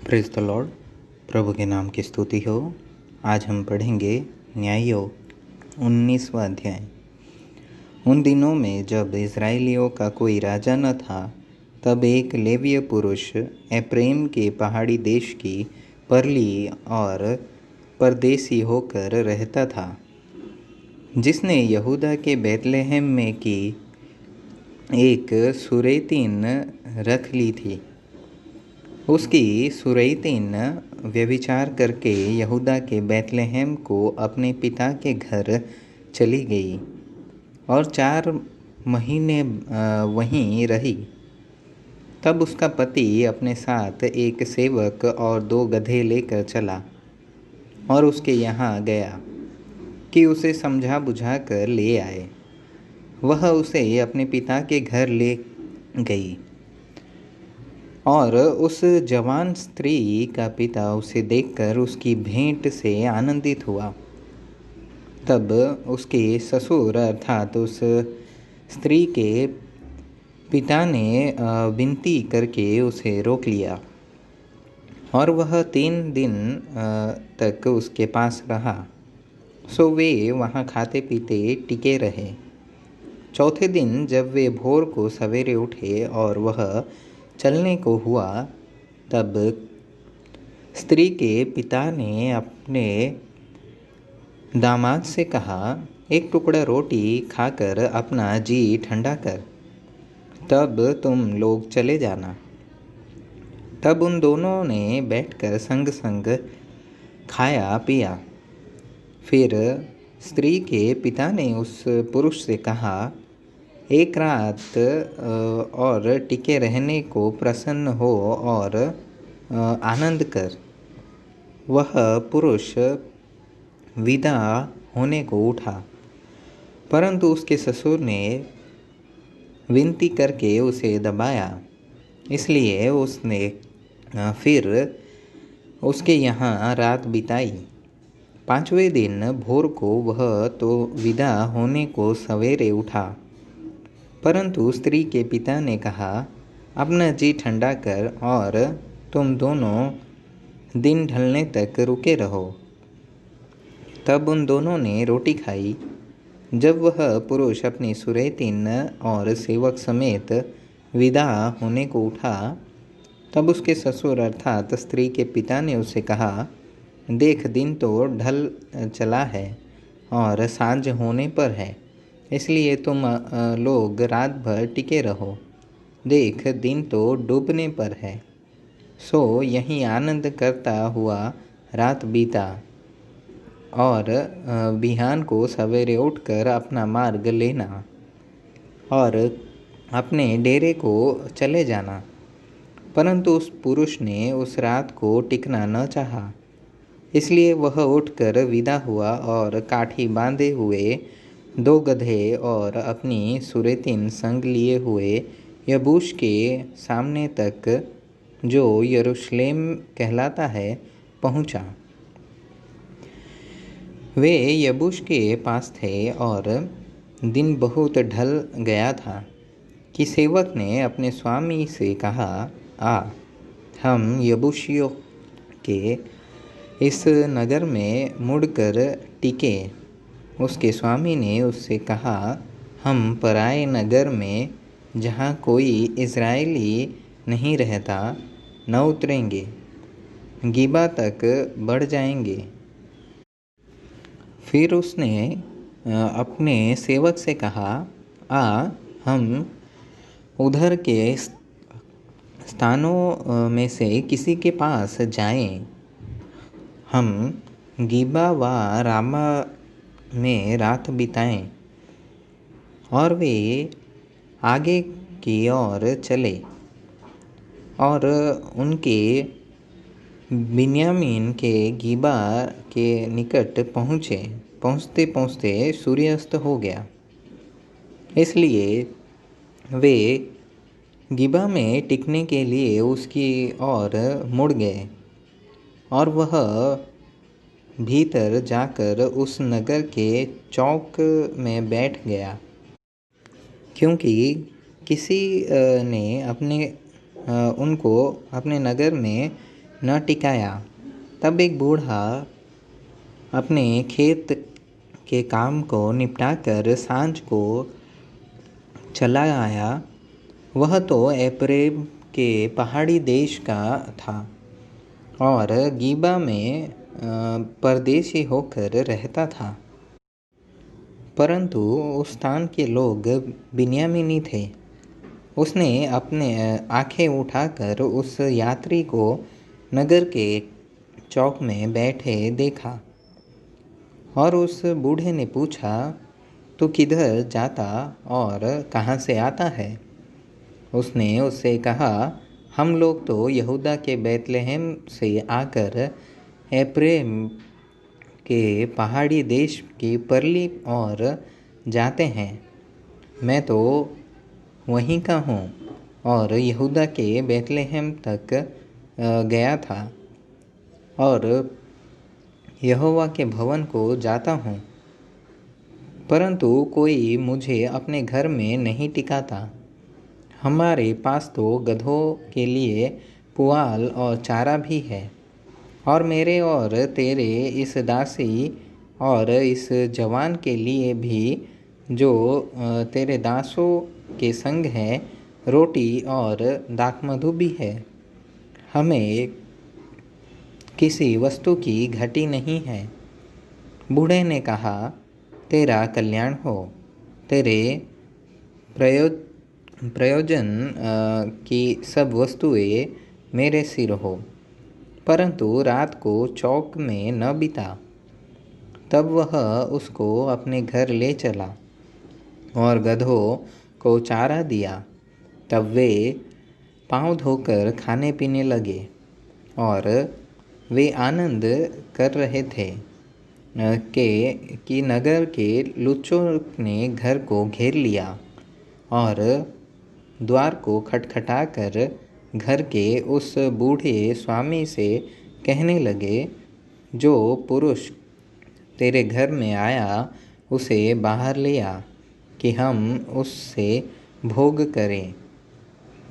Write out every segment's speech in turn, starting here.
Praise the Lord. प्रभु के नाम की स्तुति हो। आज हम पढ़ेंगे न्याययोग 19वां अध्याय। उन दिनों में जब इस्राएलियों का कोई राजा न था, तब एक लेवीय पुरुष एप्रैम के पहाड़ी देश की परली और परदेसी होकर रहता था, जिसने यहूदा के बैतलहम में की एक सुरैतीन रख ली थी। उसकी सुरैतीन व्यभिचार करके यहूदा के बैतलहम को अपने पिता के घर चली गई और 4 महीने वहीं रही। तब उसका पति अपने साथ एक सेवक और 2 गधे लेकर चला और उसके यहाँ गया कि उसे समझा बुझा कर ले आए। वह उसे अपने पिता के घर ले गई और उस जवान स्त्री का पिता उसे देखकर उसकी भेंट से आनंदित हुआ। तब उसके ससुर अर्थात उस स्त्री के पिता ने विनती करके उसे रोक लिया और वह 3 दिन तक उसके पास रहा। सो वे वहाँ खाते पीते टिके रहे। चौथे दिन जब वे भोर को सवेरे उठे और वह चलने को हुआ, तब स्त्री के पिता ने अपने दामाद से कहा, एक टुकड़ा रोटी खाकर अपना जी ठंडा कर, तब तुम लोग चले जाना। तब उन दोनों ने बैठकर संग संग खाया पिया। फिर स्त्री के पिता ने उस पुरुष से कहा, एक रात और टिके रहने को प्रसन्न हो और आनंद कर। वह पुरुष विदा होने को उठा, परंतु उसके ससुर ने विनती करके उसे दबाया, इसलिए उसने फिर उसके यहाँ रात बिताई। 5वें दिन भोर को वह तो विदा होने को सवेरे उठा, परंतु स्त्री के पिता ने कहा, अपना जी ठंडा कर और तुम दोनों दिन ढलने तक रुके रहो। तब उन दोनों ने रोटी खाई। जब वह पुरुष अपनी सुरैतीन और सेवक समेत विदा होने को उठा, तब उसके ससुर अर्थात स्त्री के पिता ने उसे कहा, देख, दिन तो ढल चला है और सांझ होने पर है, इसलिए तुम लोग रात भर टिके रहो। देख, दिन तो डूबने पर है। सो यहीं आनंद करता हुआ रात बीता और बिहान को सवेरे उठकर अपना मार्ग लेना और अपने डेरे को चले जाना। परंतु उस पुरुष ने उस रात को टिकना न चाहा, इसलिए वह उठकर विदा हुआ और काठी बांधे हुए 2 गधे और अपनी सुरैतीन संग लिए हुए यबूश के सामने तक, जो यरूशलेम कहलाता है, पहुँचा। वे यबूश के पास थे और दिन बहुत ढल गया था कि सेवक ने अपने स्वामी से कहा, आ, हम यबूशियों के इस नगर में मुड़कर टिके। उसके स्वामी ने उससे कहा, हम पराए नगर में, जहाँ कोई इस्राएली नहीं रहता, न उतरेंगे, गिबा तक बढ़ जाएंगे। फिर उसने अपने सेवक से कहा, आ, हम उधर के स्थानों में से किसी के पास जाएं। हम गिबा व रामा में रात बिताएं। और वे आगे की ओर चले और उनके बिन्यामीन के गिबा के निकट पहुँचे। पहुँचते पहुँचते सूर्यास्त हो गया, इसलिए वे गिबा में टिकने के लिए उसकी ओर मुड़ गए और वह भीतर जाकर उस नगर के चौक में बैठ गया, क्योंकि किसी ने उनको अपने नगर में न टिकाया। तब एक बूढ़ा अपने खेत के काम को निपटाकर सांझ को चला आया। वह तो एप्रेम के पहाड़ी देश का था और गीबा में परदेशी होकर रहता था, परंतु उस स्थान के लोग बिन्यामीनी थे। उसने अपने आंखें उठाकर उस यात्री को नगर के चौक में बैठे देखा और उस बूढ़े ने पूछा, तू किधर जाता और कहाँ से आता है? उसने उससे कहा, हम लोग तो यहूदा के बैतलहम से आकर एप्रेम के पहाड़ी देश की परली और जाते हैं। मैं तो वहीं का हूँ और यहूदा के बैतलहम तक गया था और यहोवा के भवन को जाता हूँ, परंतु कोई मुझे अपने घर में नहीं टिकाता। हमारे पास तो गधों के लिए पुआल और चारा भी है, और मेरे और तेरे इस दासी और इस जवान के लिए भी जो तेरे दासों के संग है रोटी और दाखमधु भी है। हमें किसी वस्तु की घटी नहीं है। बूढ़े ने कहा, तेरा कल्याण हो, तेरे प्रयोजन की सब वस्तुएं मेरे सिर हो, परंतु रात को चौक में न बिता। तब वह उसको अपने घर ले चला और गधों को चारा दिया। तब वे पाँव धोकर खाने पीने लगे और वे आनंद कर रहे थे कि नगर के लुच्चों ने घर को घेर लिया और द्वार को खटखटाकर घर के उस बूढ़े स्वामी से कहने लगे, जो पुरुष तेरे घर में आया उसे बाहर ले आ कि हम उससे भोग करें।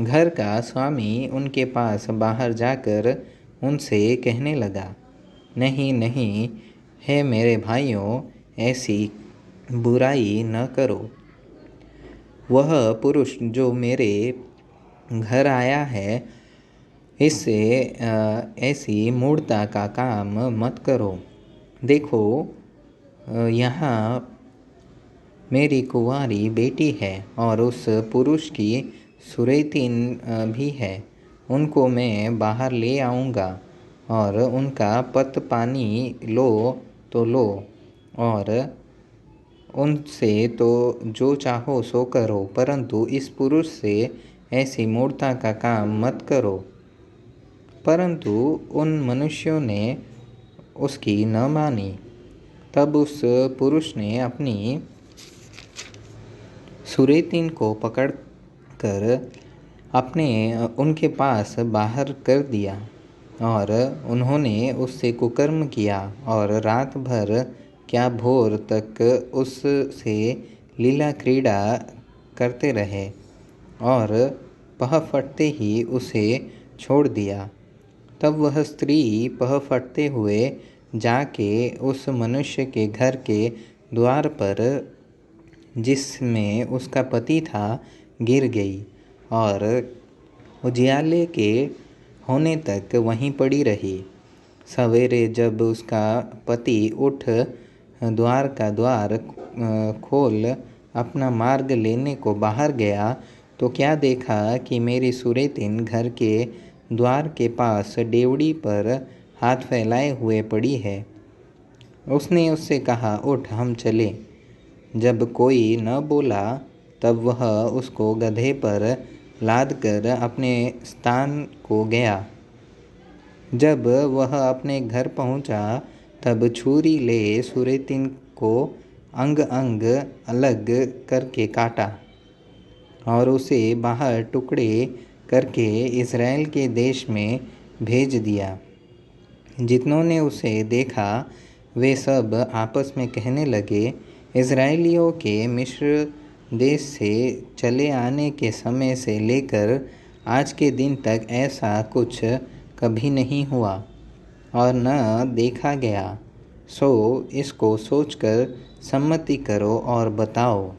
घर का स्वामी उनके पास बाहर जाकर उनसे कहने लगा, नहीं नहीं हे मेरे भाइयों, ऐसी बुराई न करो। वह पुरुष जो मेरे घर आया है, इससे ऐसी मूढ़ता का काम मत करो। देखो, यहाँ मेरी कुंवारी बेटी है और उस पुरुष की सुरैतीन भी है। उनको मैं बाहर ले आऊँगा और उनका पत पानी लो तो लो और उनसे तो जो चाहो सो करो, परंतु इस पुरुष से ऐसी मूढ़ता का काम मत करो। परंतु उन मनुष्यों ने उसकी न मानी। तब उस पुरुष ने अपनी सुरैतीन को पकड़कर उनके पास बाहर कर दिया और उन्होंने उससे कुकर्म किया और रात भर क्या भोर तक उससे लीला क्रीड़ा करते रहे और पह फटते ही उसे छोड़ दिया। तब वह स्त्री पह फटते हुए जाके उस मनुष्य के घर के द्वार पर, जिसमें उसका पति था, गिर गई और उजियाले के होने तक वहीं पड़ी रही। सवेरे जब उसका पति उठ द्वार का द्वार खोल अपना मार्ग लेने को बाहर गया तो क्या देखा कि मेरी सुरैतीन घर के द्वार के पास डेवड़ी पर हाथ फैलाए हुए पड़ी है। उसने उससे कहा, उठ, हम चले। जब कोई न बोला तब वह उसको गधे पर लादकर अपने स्थान को गया। जब वह अपने घर पहुंचा तब छुरी ले सुरैतीन को अंग अंग अलग करके काटा और उसे बाहर टुकड़े करके इज़राइल के देश में भेज दिया। जितनों ने उसे देखा वे सब आपस में कहने लगे, इज़राइलियों के मिस्र देश से चले आने के समय से लेकर आज के दिन तक ऐसा कुछ कभी नहीं हुआ और न देखा गया, सो इसको सोचकर सम्मति करो और बताओ।